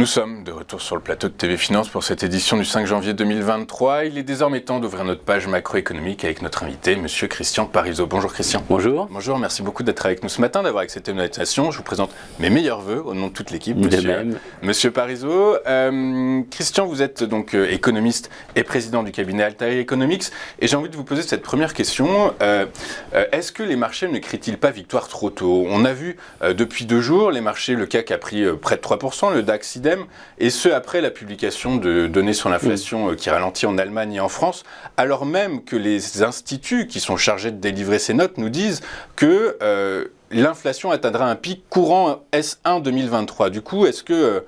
Nous sommes de retour sur le plateau de TV Finance pour cette édition du 5 janvier 2023. Il est désormais temps d'ouvrir notre page macroéconomique avec notre invité, Monsieur Christian Parizeau. Bonjour Christian. Bonjour. Bonjour, merci beaucoup d'être avec nous ce matin, d'avoir accepté notre invitation. Je vous présente mes meilleurs vœux au nom de toute l'équipe. Monsieur Parizeau. Christian, vous êtes donc économiste et président du cabinet Altair Economics. Et j'ai envie de vous poser cette première question. Est-ce que les marchés ne crient-ils pas victoire trop tôt? On a vu depuis 2 jours, les marchés, le CAC a pris près de 3%, le DAX idem, et ce après la publication de données sur l'inflation qui ralentit en Allemagne et en France, alors même que les instituts qui sont chargés de délivrer ces notes nous disent que l'inflation atteindra un pic courant S1 2023. Du coup, est-ce que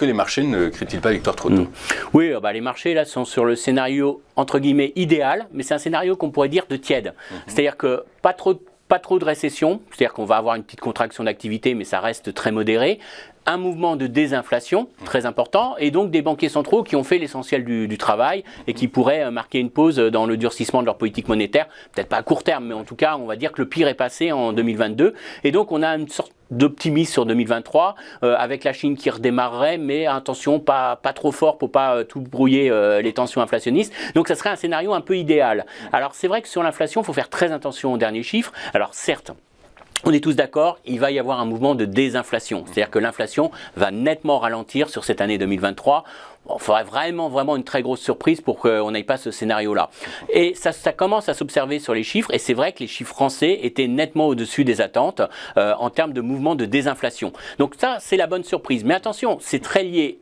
les marchés ne crient-ils pas victoire trop tôt? Oui, les marchés là sont sur le scénario entre guillemets idéal, mais c'est un scénario qu'on pourrait dire de tiède. C'est-à-dire que pas trop de récession, c'est-à-dire qu'on va avoir une petite contraction d'activité, mais ça reste très modéré. Un mouvement de désinflation très important et donc des banquiers centraux qui ont fait l'essentiel du travail et qui pourraient marquer une pause dans le durcissement de leur politique monétaire, peut-être pas à court terme, mais en tout cas on va dire que le pire est passé en 2022 et donc on a une sorte d'optimisme sur 2023 avec la Chine qui redémarrerait, mais attention, pas trop fort pour pas tout brouiller les tensions inflationnistes. Donc ça serait un scénario un peu idéal. Alors c'est vrai que sur l'inflation, il faut faire très attention aux derniers chiffres. Alors certes, on est tous d'accord, il va y avoir un mouvement de désinflation. C'est-à-dire que l'inflation va nettement ralentir sur cette année 2023. Il faudrait vraiment une très grosse surprise pour qu'on n'aille pas ce scénario-là. Et ça commence à s'observer sur les chiffres, et c'est vrai que les chiffres français étaient nettement au-dessus des attentes en termes de mouvement de désinflation. Donc ça, c'est la bonne surprise. Mais attention, c'est très lié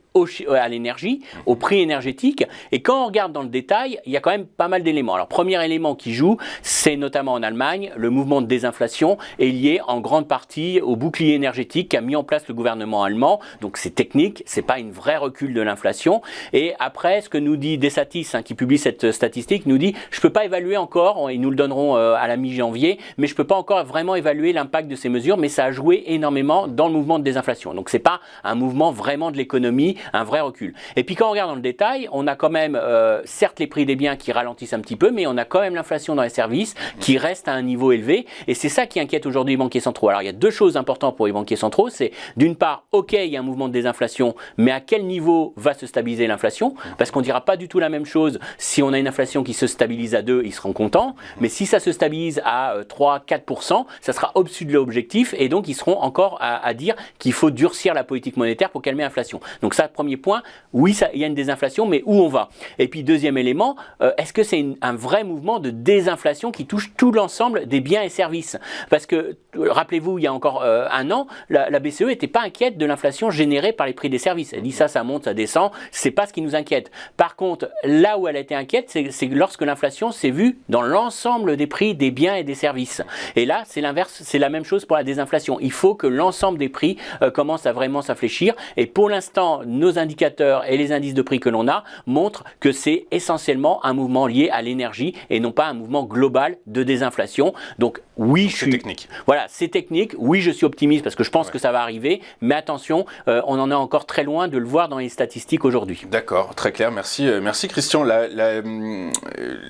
à l'énergie, au prix énergétique. Et quand on regarde dans le détail, il y a quand même pas mal d'éléments. Alors, premier élément qui joue, c'est notamment en Allemagne, le mouvement de désinflation est lié en grande partie au bouclier énergétique qu'a mis en place le gouvernement allemand. Donc, c'est technique, c'est pas une vraie recul de l'inflation. Et après, ce que nous dit Desatis, qui publie cette statistique, nous dit, je peux pas évaluer encore, ils nous le donneront à la mi-janvier, mais je peux pas encore vraiment évaluer l'impact de ces mesures, mais ça a joué énormément dans le mouvement de désinflation. Donc, c'est pas un mouvement vraiment de l'économie, un vrai recul. Et puis quand on regarde dans le détail, on a quand même, certes les prix des biens qui ralentissent un petit peu, mais on a quand même l'inflation dans les services qui reste à un niveau élevé. Et c'est ça qui inquiète aujourd'hui les banquiers centraux. Alors il y a 2 choses importantes pour les banquiers centraux. C'est d'une part, ok, il y a un mouvement de désinflation, mais à quel niveau va se stabiliser l'inflation? Parce qu'on ne dira pas du tout la même chose. Si on a une inflation qui se stabilise à 2, ils seront contents. Mais si ça se stabilise à 3-4%, ça sera au-dessus de l'objectif. Et donc ils seront encore à dire qu'il faut durcir la politique monétaire pour calmer l'inflation. Donc ça, premier point, oui, il y a une désinflation, mais où on va? Et puis deuxième élément, est-ce que c'est un vrai mouvement de désinflation qui touche tout l'ensemble des biens et services? Parce que, rappelez-vous, il y a encore 1 an, la BCE n'était pas inquiète de l'inflation générée par les prix des services. Elle dit ça monte, ça descend, c'est pas ce qui nous inquiète. Par contre, là où elle a été inquiète, c'est lorsque l'inflation s'est vue dans l'ensemble des prix des biens et des services. Et là, c'est l'inverse, c'est la même chose pour la désinflation. Il faut que l'ensemble des prix commence à vraiment s'infléchir. Et pour l'instant, nos indicateurs et les indices de prix que l'on a montrent que c'est essentiellement un mouvement lié à l'énergie et non pas un mouvement global de désinflation. Donc oui, c'est technique. Voilà, c'est technique. Oui, je suis optimiste parce que je pense que ça va arriver. Mais attention, on en est encore très loin de le voir dans les statistiques aujourd'hui. D'accord, très clair. Merci Christian.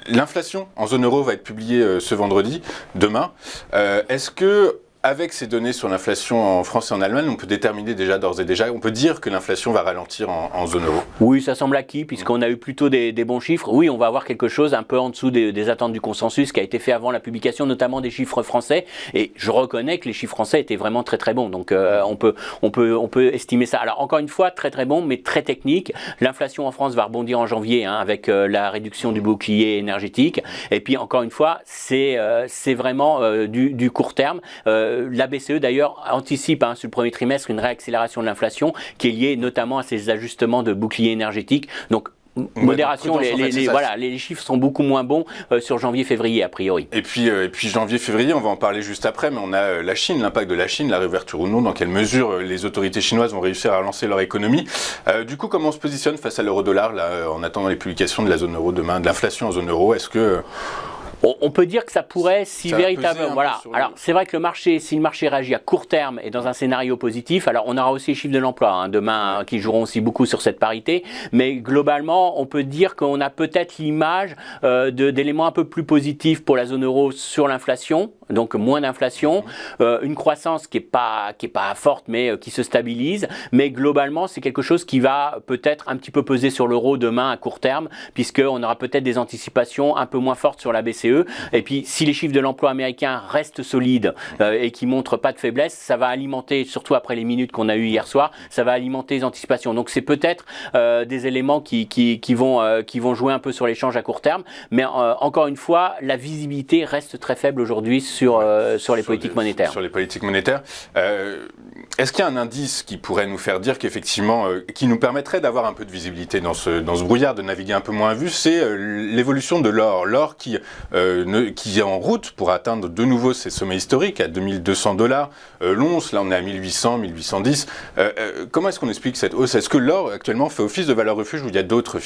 L'inflation en zone euro va être publiée ce vendredi, demain. Est-ce que avec ces données sur l'inflation en France et en Allemagne, on peut déterminer d'ores et déjà, on peut dire que l'inflation va ralentir en zone euro? Oui, ça semble acquis, puisqu'on a eu plutôt des bons chiffres. Oui, on va avoir quelque chose un peu en dessous des attentes du consensus qui a été fait avant la publication, notamment des chiffres français. Et je reconnais que les chiffres français étaient vraiment très très bons. Donc on peut estimer ça. Alors encore une fois, très très bon, mais très technique. L'inflation en France va rebondir en janvier avec la réduction du bouclier énergétique. Et puis encore une fois, c'est vraiment du court terme. La BCE d'ailleurs anticipe sur le premier trimestre une réaccélération de l'inflation qui est liée notamment à ces ajustements de bouclier énergétique. Donc modération, les chiffres sont beaucoup moins bons sur janvier-février a priori. Et puis janvier-février, on va en parler juste après, mais on a la Chine, l'impact de la Chine, la réouverture ou non, dans quelle mesure les autorités chinoises vont réussir à relancer leur économie. Du coup, comment on se positionne face à l'euro-dollar là, en attendant les publications de la zone euro demain, de l'inflation en zone euro? Est-ce que On peut dire que ça pourrait, si véritablement. Voilà. Alors, c'est vrai que si le marché réagit à court terme et dans un scénario positif, alors on aura aussi les chiffres de l'emploi demain qui joueront aussi beaucoup sur cette parité. Mais globalement, on peut dire qu'on a peut-être l'image d'éléments un peu plus positifs pour la zone euro sur l'inflation. Donc moins d'inflation, une croissance qui est pas forte mais qui se stabilise. Mais globalement, c'est quelque chose qui va peut-être un petit peu peser sur l'euro demain à court terme, puisqu'on aura peut-être des anticipations un peu moins fortes sur la BCE. Et puis, si les chiffres de l'emploi américain restent solides et qui montrent pas de faiblesse, ça va alimenter, surtout après les minutes qu'on a eues hier soir, ça va alimenter les anticipations. Donc, c'est peut-être des éléments qui vont jouer un peu sur l'échange à court terme. Mais encore une fois, la visibilité reste très faible aujourd'hui sur les politiques monétaires. Sur les politiques monétaires. Est-ce qu'il y a un indice qui pourrait nous faire dire qu'effectivement, qui nous permettrait d'avoir un peu de visibilité dans ce brouillard, de naviguer un peu moins à vue, c'est l'évolution de l'or. L'or qui est en route pour atteindre de nouveau ses sommets historiques à $2200. L'once, là on est à 1800, 1810. Comment est-ce qu'on explique cette hausse? Est-ce que l'or actuellement fait office de valeur refuge ou il y a d'autres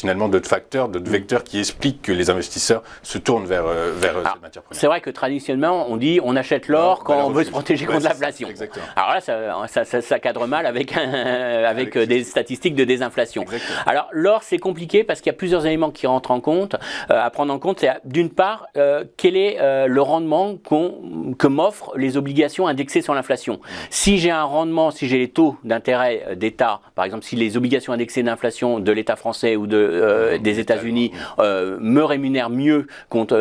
facteurs, d'autres vecteurs qui expliquent que les investisseurs se tournent vers ces matières premières? C'est vrai que traditionnellement, on dit on achète l'or quand on veut se protéger contre l'inflation. Alors là, ça cadre mal avec des statistiques de désinflation. Exactement. Alors l'or, c'est compliqué parce qu'il y a plusieurs éléments qui rentrent en compte, à prendre en compte. D'une part, quel est le rendement que m'offrent les obligations indexées sur l'inflation. Si j'ai un rendement, si j'ai les taux d'intérêt d'État, par exemple si les obligations indexées d'inflation de l'État français ou des États-Unis me rémunèrent mieux contre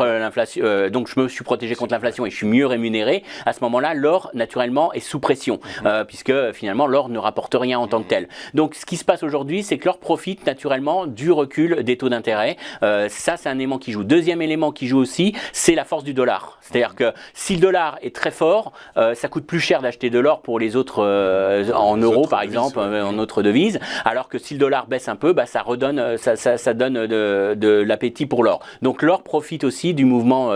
l'inflation, donc je me suis protégé contre l'inflation et je suis mieux rémunéré, à ce moment-là, l'or, naturellement, est sous pression, puisque finalement, l'or ne rapporte rien en tant que tel. Donc, ce qui se passe aujourd'hui, c'est que l'or profite naturellement du recul des taux d'intérêt. Ça, c'est un élément qui joue. Deuxième élément qui joue aussi, c'est la force du dollar. C'est-à-dire que si le dollar est très fort, ça coûte plus cher d'acheter de l'or pour les autres en euros, par exemple, en autres devises, alors que si le dollar baisse un peu, ça donne de l'appétit pour l'or. Donc, l'or profite aussi du mouvement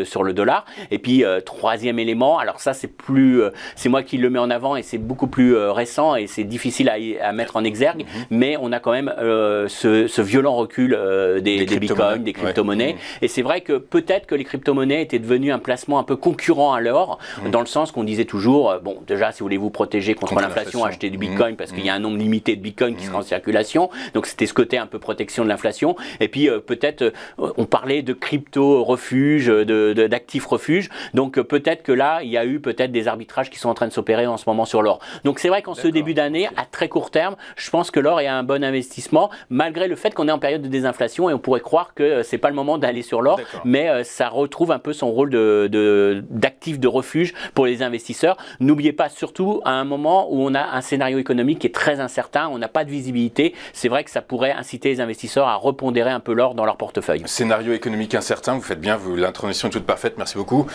sur le dollar. Et puis, troisième élément, alors ça, c'est moi qui le mets en avant et c'est beaucoup plus récent et c'est difficile à mettre en exergue, mais on a quand même ce violent recul des bitcoins, des crypto-monnaies. Et c'est vrai que peut-être que les crypto-monnaies étaient devenues un placement un peu concurrent à l'or, dans le sens qu'on disait toujours, bon, déjà, si vous voulez vous protéger contre l'inflation, achetez du bitcoin parce qu'il y a un nombre limité de bitcoin qui sera en circulation. Donc, c'était ce côté un peu protection de l'inflation. Et puis, peut-être, on parlait de crypto-refuge, d'actifs refuges. Donc, peut-être que là, il y a eu peut-être des arbitrages qui sont en train de s'opérer en ce moment sur l'or. Donc, c'est vrai qu'en ce début d'année, à très court terme, je pense que l'or est un bon investissement, malgré le fait qu'on est en période de désinflation et on pourrait croire que c'est pas le moment d'aller sur l'or, mais ça retrouve un peu son rôle d'actif de refuge pour les investisseurs. N'oubliez pas, surtout à un moment où on a un scénario économique qui est très incertain, on n'a pas de visibilité, c'est vrai que ça pourrait inciter les investisseurs à repondérer un peu l'or dans leur portefeuille. Scénario économique incertain, vous faites bien, l'introduction est toute parfaite, merci beaucoup.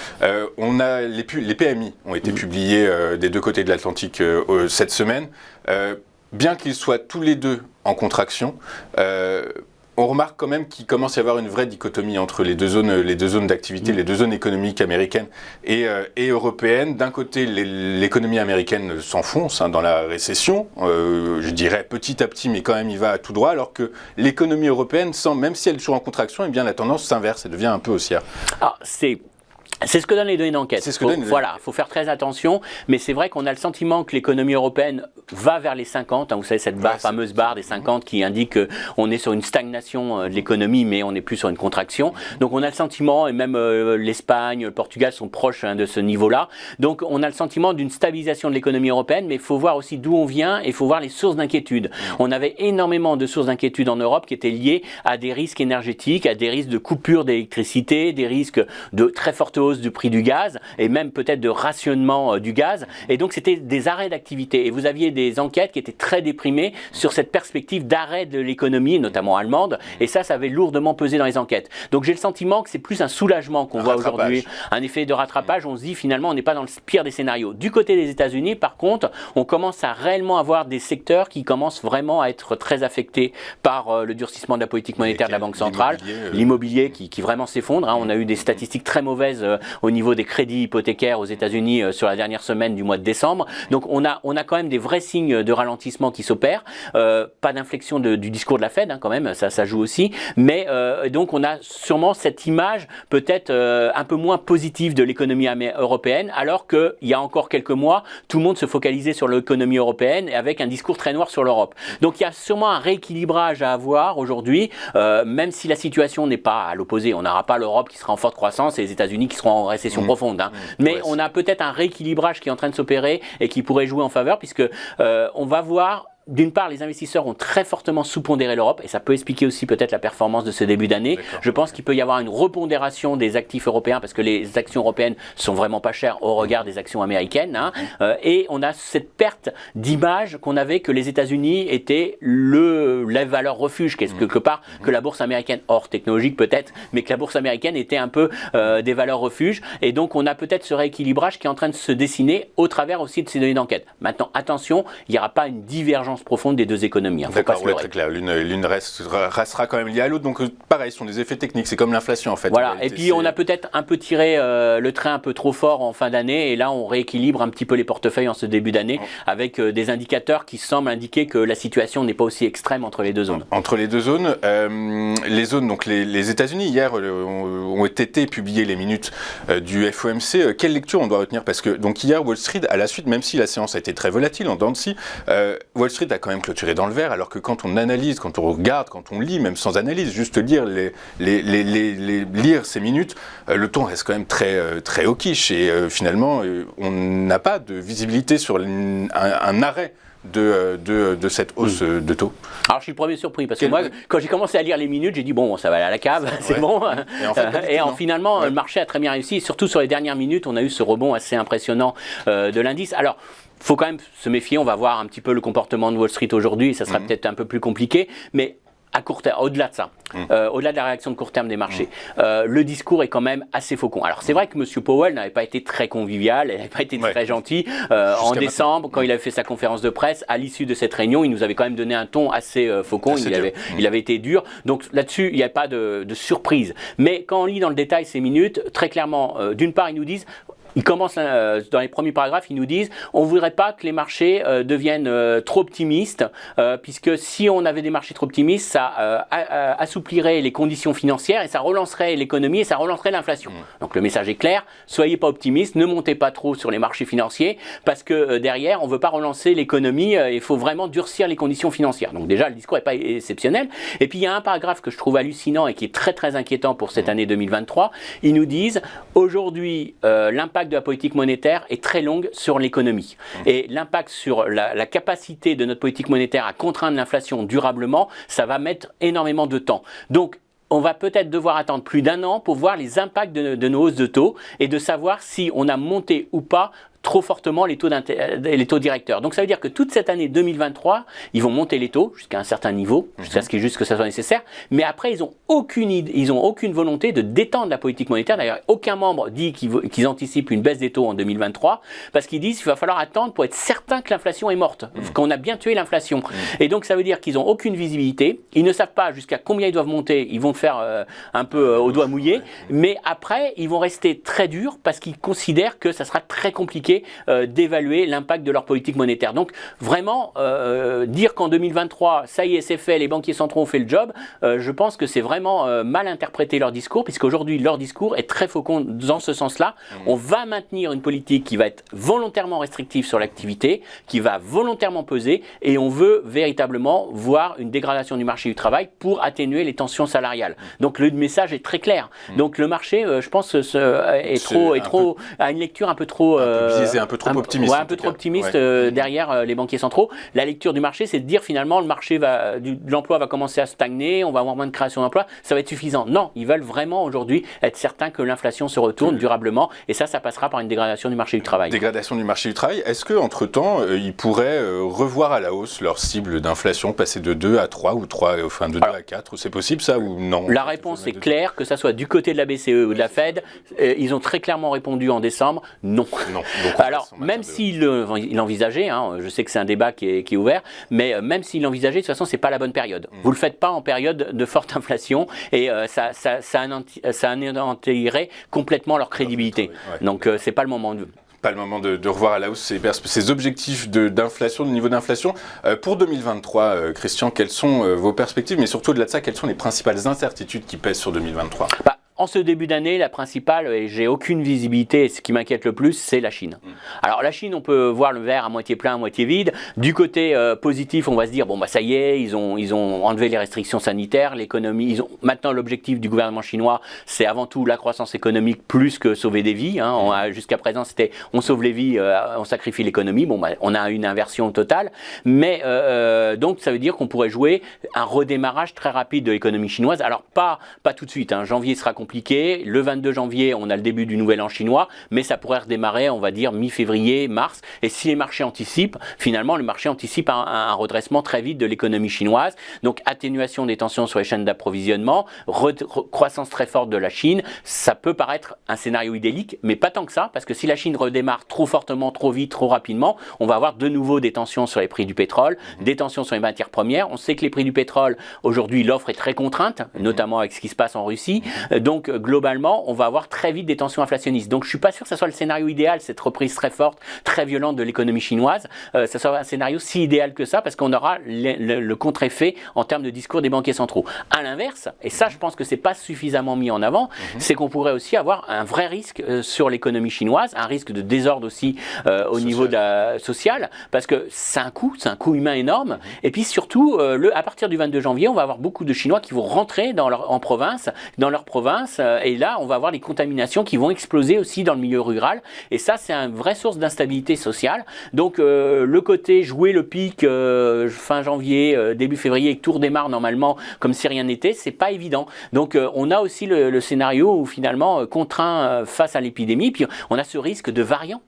On a les PMI ont été publiés des deux côtés de l'Atlantique cette semaine. Bien qu'ils soient tous les deux en contraction, on remarque quand même qu'il commence à y avoir une vraie dichotomie entre les deux zones d'activité, les deux zones économiques américaines et européennes. D'un côté, l'économie américaine s'enfonce dans la récession, je dirais petit à petit, mais quand même il va tout droit, alors que l'économie européenne, même si elle est toujours en contraction, eh bien la tendance s'inverse, elle devient un peu haussière. Alors, c'est ce que donnent les données d'enquête. Voilà, il faut faire très attention, mais c'est vrai qu'on a le sentiment que l'économie européenne va vers les 50. Vous savez, cette fameuse barre des 50 qui indique qu'on est sur une stagnation de l'économie, mais on n'est plus sur une contraction. Donc on a le sentiment, et même l'Espagne, le Portugal sont proches de ce niveau-là. Donc on a le sentiment d'une stabilisation de l'économie européenne, mais il faut voir aussi d'où on vient et il faut voir les sources d'inquiétude. On avait énormément de sources d'inquiétude en Europe qui étaient liées à des risques énergétiques, à des risques de coupure d'électricité, des risques de très forte hausse du prix du gaz et même peut-être de rationnement du gaz. Et donc, c'était des arrêts d'activité. Et vous aviez des enquêtes qui étaient très déprimées sur cette perspective d'arrêt de l'économie, notamment allemande. Et ça avait lourdement pesé dans les enquêtes. Donc, j'ai le sentiment que c'est plus un soulagement qu'on voit aujourd'hui. Un effet de rattrapage. On se dit, finalement, on n'est pas dans le pire des scénarios. Du côté des États-Unis, par contre, on commence à réellement avoir des secteurs qui commencent vraiment à être très affectés par le durcissement de la politique monétaire de la Banque centrale. L'immobilier qui vraiment s'effondre. On a eu des statistiques très mauvaises au niveau des crédits hypothécaires aux États-Unis sur la dernière semaine du mois de décembre. Donc on a quand même des vrais signes de ralentissement qui s'opèrent. Pas d'inflexion du discours de la Fed, hein, quand même, ça joue aussi. Mais donc on a sûrement cette image peut-être un peu moins positive de l'économie européenne, alors qu'il y a encore quelques mois, tout le monde se focalisait sur l'économie européenne et avec un discours très noir sur l'Europe. Donc il y a sûrement un rééquilibrage à avoir aujourd'hui, même si la situation n'est pas à l'opposé. On n'aura pas l'Europe qui sera en forte croissance et les États-Unis qui seront en récession profonde. Hein. Mais on a peut-être un rééquilibrage qui est en train de s'opérer et qui pourrait jouer en faveur, puisque on va voir. D'une part, les investisseurs ont très fortement sous-pondéré l'Europe et ça peut expliquer aussi peut-être la performance de ce début d'année. Je pense qu'il peut y avoir une repondération des actifs européens parce que les actions européennes sont vraiment pas chères au regard des actions américaines. Hein. Et on a cette perte d'image qu'on avait que les États-Unis étaient la valeur refuge quelque part, que la bourse américaine, hors technologique peut-être, mais que la bourse américaine était un peu des valeurs refuges. Et donc on a peut-être ce rééquilibrage qui est en train de se dessiner au travers aussi de ces données d'enquête. Maintenant, attention, il n'y aura pas une divergence profonde des deux économies. Hein, d'accord, très clair. L'une restera quand même liée à l'autre. Donc pareil, ce sont des effets techniques. C'est comme l'inflation en fait. Voilà. Et puis on a peut-être un peu tiré le train un peu trop fort en fin d'année. Et là, on rééquilibre un petit peu les portefeuilles en ce début d'année avec des indicateurs qui semblent indiquer que la situation n'est pas aussi extrême entre les deux zones. Entre les deux zones, donc les États-Unis hier ont été publiées les minutes du FOMC. Quelle lecture on doit retenir? Parce que donc hier Wall Street, à la suite, même si la séance a été très volatile en dents de scie, Wall Street a quand même clôturé dans le vert, alors que quand on analyse, quand on regarde, quand on lit, même sans analyse, juste lire lire ces minutes, le ton reste quand même très hawkish et finalement on n'a pas de visibilité sur un arrêt de cette hausse de taux. Alors je suis le premier surpris parce que moi quand j'ai commencé à lire les minutes, j'ai dit bon ça va aller à la cave, c'est bon. Et finalement le marché a très bien réussi, surtout sur les dernières minutes on a eu ce rebond assez impressionnant de l'indice. Alors il faut quand même se méfier, on va voir un petit peu le comportement de Wall Street aujourd'hui, ça sera peut-être un peu plus compliqué, mais à court terme, au-delà de ça, au-delà de la réaction de court terme des marchés, le discours est quand même assez faucon. Alors c'est vrai que M. Powell n'avait pas été très convivial, il n'avait pas été très gentil. En décembre, quand il avait fait sa conférence de presse, à l'issue de cette réunion, il nous avait quand même donné un ton assez faucon, il avait été dur. Donc là-dessus, il n'y a pas de surprise. Mais quand on lit dans le détail ces minutes, très clairement, d'une part, ils nous disent... Ils commencent dans les premiers paragraphes, ils nous disent on ne voudrait pas que les marchés deviennent trop optimistes, puisque si on avait des marchés trop optimistes, ça assouplirait les conditions financières et ça relancerait l'économie et ça relancerait l'inflation. Donc le message est clair, soyez pas optimistes, ne montez pas trop sur les marchés financiers, parce que derrière, on ne veut pas relancer l'économie, il faut vraiment durcir les conditions financières. Donc déjà, le discours n'est pas exceptionnel. Et puis il y a un paragraphe que je trouve hallucinant et qui est très très inquiétant pour cette année 2023. Ils nous disent aujourd'hui, l'impact de la politique monétaire est très longue sur l'économie. Et l'impact sur la capacité de notre politique monétaire à contraindre l'inflation durablement, ça va mettre énormément de temps. Donc, on va peut-être devoir attendre plus d'1 an pour voir les impacts de nos hausses de taux et de savoir si on a monté ou pas trop fortement les taux directeurs. Donc ça veut dire que toute cette année 2023, ils vont monter les taux jusqu'à un certain niveau, jusqu'à ce qu'il juste que ça soit nécessaire, mais après ils ont aucune volonté de détendre la politique monétaire. D'ailleurs, aucun membre dit qu'ils anticipent une baisse des taux en 2023, parce qu'ils disent qu'il va falloir attendre pour être certain que l'inflation est morte, qu'on a bien tué l'inflation. Et donc ça veut dire qu'ils n'ont aucune visibilité, ils ne savent pas jusqu'à combien ils doivent monter, ils vont faire un peu au doigt mouillé, mais après ils vont rester très durs parce qu'ils considèrent que ça sera très compliqué d'évaluer l'impact de leur politique monétaire. Donc vraiment, dire qu'en 2023, ça y est, c'est fait, les banquiers centraux ont fait le job, je pense que c'est vraiment mal interpréter leur discours, puisqu'aujourd'hui, leur discours est très faucon dans ce sens-là. On va maintenir une politique qui va être volontairement restrictive sur l'activité, qui va volontairement peser, et on veut véritablement voir une dégradation du marché du travail pour atténuer les tensions salariales. Donc le message est très clair. Donc le marché, je pense, a une lecture un peu trop... un peu trop optimiste. Un peu trop optimiste derrière les banquiers centraux. La lecture du marché, c'est de dire finalement le marché de l'emploi va commencer à stagner, on va avoir moins de création d'emplois, ça va être suffisant. Non, ils veulent vraiment aujourd'hui être certains que l'inflation se retourne durablement et ça passera par une dégradation du marché du travail. Dégradation du marché du travail. Est-ce qu'entre-temps, ils pourraient revoir à la hausse leur cible d'inflation, passer de 2 à 3 ou 3, enfin de 2 à 4? C'est possible ça ou non? La réponse est claire, que ça soit du côté de la BCE ou de la Fed, ils ont très clairement répondu en décembre, non. Alors, même s'il l'envisageait, hein, je sais que c'est un débat qui est ouvert, mais même s'il l'envisageait, de toute façon, c'est pas la bonne période. Vous le faites pas en période de forte inflation et ça anéantirait complètement leur crédibilité. Donc, c'est pas le moment de... Pas le moment de revoir à la hausse ces objectifs d'inflation, de niveau d'inflation. Pour 2023, Christian, quelles sont vos perspectives, mais surtout au-delà de ça, quelles sont les principales incertitudes qui pèsent sur 2023 ? En ce début d'année, la principale, et j'ai aucune visibilité, et ce qui m'inquiète le plus, c'est la Chine. Alors la Chine, on peut voir le verre à moitié plein, à moitié vide. Du côté positif, on va se dire, bon bah ça y est, ils ont enlevé les restrictions sanitaires, l'économie, maintenant l'objectif du gouvernement chinois, c'est avant tout la croissance économique plus que sauver des vies. Hein. Jusqu'à présent, c'était on sauve les vies, on sacrifie l'économie. Bon bah, on a une inversion totale, mais donc ça veut dire qu'on pourrait jouer un redémarrage très rapide de l'économie chinoise. Alors pas tout de suite, hein. Janvier sera compliqué. Le 22 janvier, on a le début du nouvel an chinois, mais ça pourrait redémarrer, on va dire, mi-février, mars. Et si les marchés anticipent, finalement, le marché anticipe un redressement très vite de l'économie chinoise. Donc, atténuation des tensions sur les chaînes d'approvisionnement, croissance très forte de la Chine. Ça peut paraître un scénario idyllique, mais pas tant que ça, parce que si la Chine redémarre trop fortement, trop vite, trop rapidement, on va avoir de nouveau des tensions sur les prix du pétrole, des tensions sur les matières premières. On sait que les prix du pétrole, aujourd'hui, l'offre est très contrainte, notamment avec ce qui se passe en Russie. Donc, globalement, on va avoir très vite des tensions inflationnistes. Donc, je ne suis pas sûr que ce soit le scénario idéal, cette reprise très forte, très violente de l'économie chinoise. Ce soit un scénario si idéal que ça, parce qu'on aura le contre-effet en termes de discours des banquiers centraux. À l'inverse, et ça, je pense que ce n'est pas suffisamment mis en avant, c'est qu'on pourrait aussi avoir un vrai risque sur l'économie chinoise, un risque de désordre aussi au niveau social, parce que c'est un coût humain énorme. Et puis surtout, à partir du 22 janvier, on va avoir beaucoup de Chinois qui vont rentrer dans leur province, et là, on va avoir des contaminations qui vont exploser aussi dans le milieu rural. Et ça, c'est une vraie source d'instabilité sociale. Donc, le côté jouer le pic fin janvier, début février, et que tout redémarre normalement comme si rien n'était, c'est pas évident. Donc, on a aussi le scénario où finalement, contraint face à l'épidémie, puis on a ce risque de variants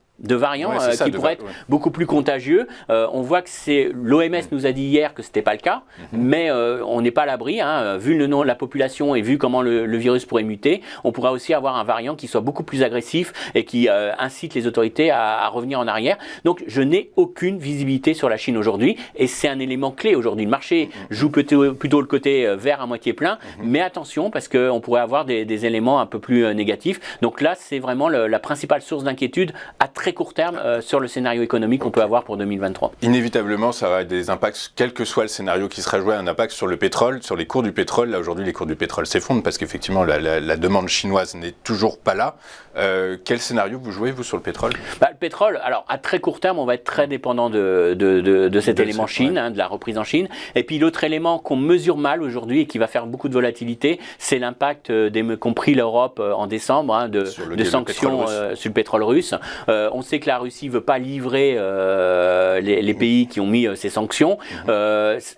qui pourraient être beaucoup plus contagieux. On voit que l'OMS nous a dit hier que ce n'était pas le cas, mais on n'est pas à l'abri. Hein. Vu le nom de la population et vu comment le virus pourrait muter, on pourrait aussi avoir un variant qui soit beaucoup plus agressif et qui incite les autorités à revenir en arrière. Donc je n'ai aucune visibilité sur la Chine aujourd'hui et c'est un élément clé aujourd'hui. Le marché joue plutôt le côté vert à moitié plein, mais attention parce qu'on pourrait avoir des éléments un peu plus négatifs. Donc là, c'est vraiment la principale source d'inquiétude à très court terme sur le scénario économique qu'on peut avoir pour 2023. Inévitablement, ça va avoir des impacts, quel que soit le scénario qui sera joué, un impact sur le pétrole, sur les cours du pétrole. Là, aujourd'hui, les cours du pétrole s'effondrent parce qu'effectivement, la demande chinoise n'est toujours pas là. Quel scénario vous jouez, vous, sur le pétrole ? Le pétrole, alors, à très court terme, on va être très dépendant de cet élément Chine, de la reprise en Chine. Et puis, l'autre élément qu'on mesure mal aujourd'hui et qui va faire beaucoup de volatilité, c'est l'impact qu'ont pris l'Europe en décembre de sanctions sur le pétrole russe. On sait que la Russie ne veut pas livrer les pays qui ont mis ces sanctions,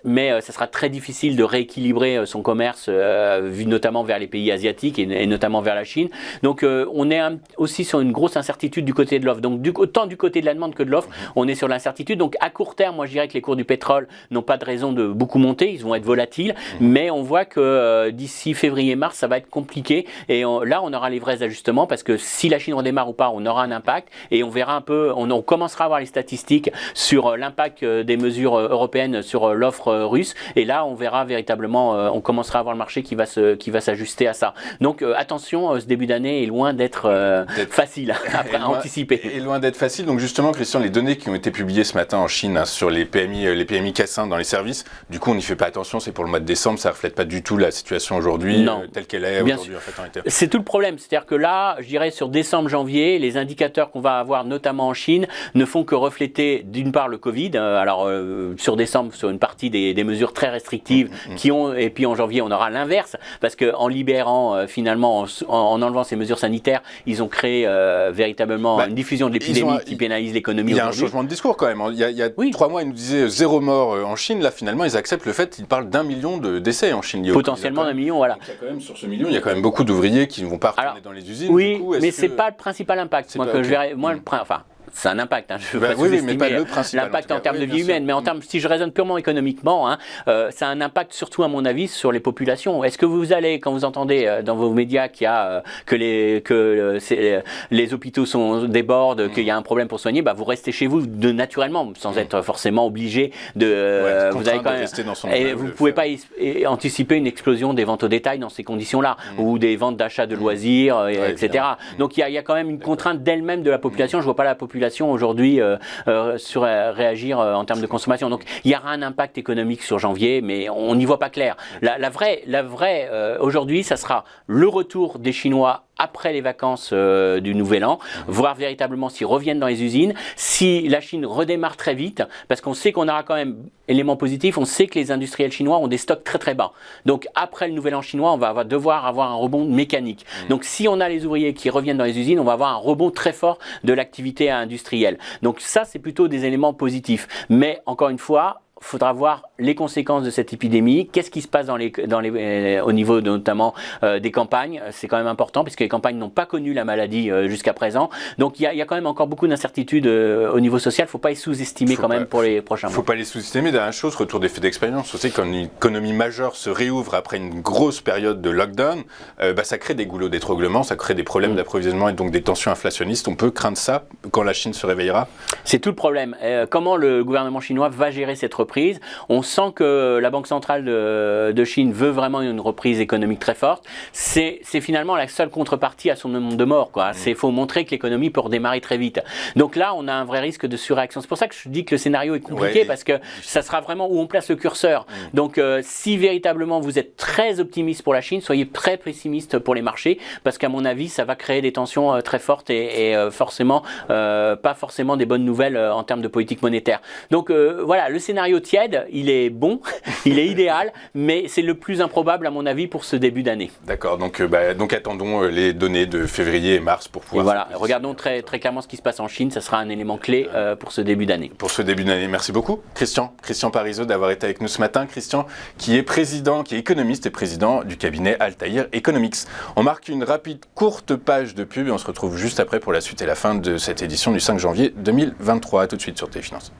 mais ça sera très difficile de rééquilibrer son commerce, vu notamment vers les pays asiatiques et notamment vers la Chine. Donc on est aussi sur une grosse incertitude du côté de l'offre. Donc autant du côté de la demande que de l'offre, on est sur l'incertitude. Donc à court terme, moi je dirais que les cours du pétrole n'ont pas de raison de beaucoup monter, ils vont être volatiles, mais on voit que d'ici février-mars, ça va être compliqué. Et là, on aura les vrais ajustements parce que si la Chine redémarre ou pas, on aura un impact. Et on verra un peu, on commencera à voir les statistiques sur l'impact des mesures européennes sur l'offre russe. Et là, on verra véritablement, on commencera à voir le marché qui va s'ajuster à ça. Donc attention, ce début d'année est loin d'être facile à anticiper. Et loin d'être facile. Donc justement, Christian, les données qui ont été publiées ce matin en Chine sur les PMI cassins dans les services, du coup, on n'y fait pas attention. C'est pour le mois de décembre, ça ne reflète pas du tout la situation aujourd'hui telle qu'elle est aujourd'hui. En fait, en été. C'est tout le problème. C'est-à-dire que là, je dirais sur décembre, janvier, les indicateurs qu'on va avoir notamment en Chine, ne font que refléter d'une part le Covid, sur décembre sur une partie des mesures très restrictives et puis en janvier on aura l'inverse, parce qu'en libérant finalement, en enlevant ces mesures sanitaires, ils ont créé véritablement une diffusion de l'épidémie qui pénalise l'économie. Il y a un changement de discours quand même. Il y a 3 mois, ils nous disaient 0 mort en Chine, là finalement ils acceptent le fait qu'ils parlent d'1 million de décès en Chine. Potentiellement d'1 million, voilà. Donc, il y a quand même, sur ce million, il y a quand même beaucoup d'ouvriers qui ne vont pas retourner dans les usines. Oui, mais c'est pas le principal impact. c'est un impact, hein, je veux bah, pas sous-estimer l'impact en termes de vie humaine, mais en termes, si je raisonne purement économiquement, hein, ça a un impact surtout à mon avis sur les populations. Est-ce que vous allez, quand vous entendez dans vos médias qu'il y a que les hôpitaux débordent, qu'il y a un problème pour soigner, bah, vous restez chez vous naturellement, sans être forcément obligé de... vous allez quand même rester dans son et vous ne pouvez pas anticiper une explosion des ventes au détail dans ces conditions-là, ou des ventes d'achat de loisirs, etc. Donc il y a quand même une contrainte d'elle-même de la population. Je ne vois pas la population aujourd'hui réagir en termes de consommation. Donc il y aura un impact économique sur janvier, mais on n'y voit pas clair. La vraie aujourd'hui, ça sera le retour des Chinois après les vacances du Nouvel An, voir véritablement s'ils reviennent dans les usines, si la Chine redémarre très vite, parce qu'on sait qu'on aura quand même, élément positif, on sait que les industriels chinois ont des stocks très très bas. Donc après le Nouvel An chinois, on va devoir avoir un rebond mécanique. Donc si on a les ouvriers qui reviennent dans les usines, on va avoir un rebond très fort de l'activité industrielle. Donc ça, c'est plutôt des éléments positifs. Mais encore une fois, il faudra voir les conséquences de cette épidémie, qu'est-ce qui se passe au niveau notamment des campagnes. C'est quand même important puisque les campagnes n'ont pas connu la maladie jusqu'à présent. Donc il y a quand même encore beaucoup d'incertitudes au niveau social. Il ne faut pas les sous-estimer quand même pour les prochains mois. Il ne faut pas les sous-estimer. Dernière chose, retour d'effet d'expérience. On sait que quand une économie majeure se réouvre après une grosse période de lockdown, ça crée des goulots d'étranglement, ça crée des problèmes d'approvisionnement et donc des tensions inflationnistes. On peut craindre ça quand la Chine se réveillera? C'est tout le problème. Comment le gouvernement chinois va gérer cette reprise? On sent que la Banque centrale de Chine veut vraiment une reprise économique très forte. C'est finalement la seule contrepartie à son nombre de morts. Il faut montrer que l'économie peut redémarrer très vite. Donc là, on a un vrai risque de surréaction. C'est pour ça que je dis que le scénario est compliqué, parce que ça sera vraiment où on place le curseur. Donc si véritablement vous êtes très optimiste pour la Chine, soyez très pessimiste pour les marchés, parce qu'à mon avis, ça va créer des tensions très fortes et forcément pas forcément des bonnes nouvelles en termes de politique monétaire. Donc voilà, le scénario tiède, il est bon, il est idéal, mais c'est le plus improbable à mon avis pour ce début d'année. D'accord, donc attendons les données de février et mars pour pouvoir... Et voilà, regardons très, très clairement ce qui se passe en Chine, ça sera un élément clé pour ce début d'année. Pour ce début d'année, merci beaucoup Christian Parizeau d'avoir été avec nous ce matin. Christian qui est économiste et président du cabinet Altair Economics. On marque une rapide courte page de pub et on se retrouve juste après pour la suite et la fin de cette édition du 5 janvier 2023. À tout de suite sur Téléfinance.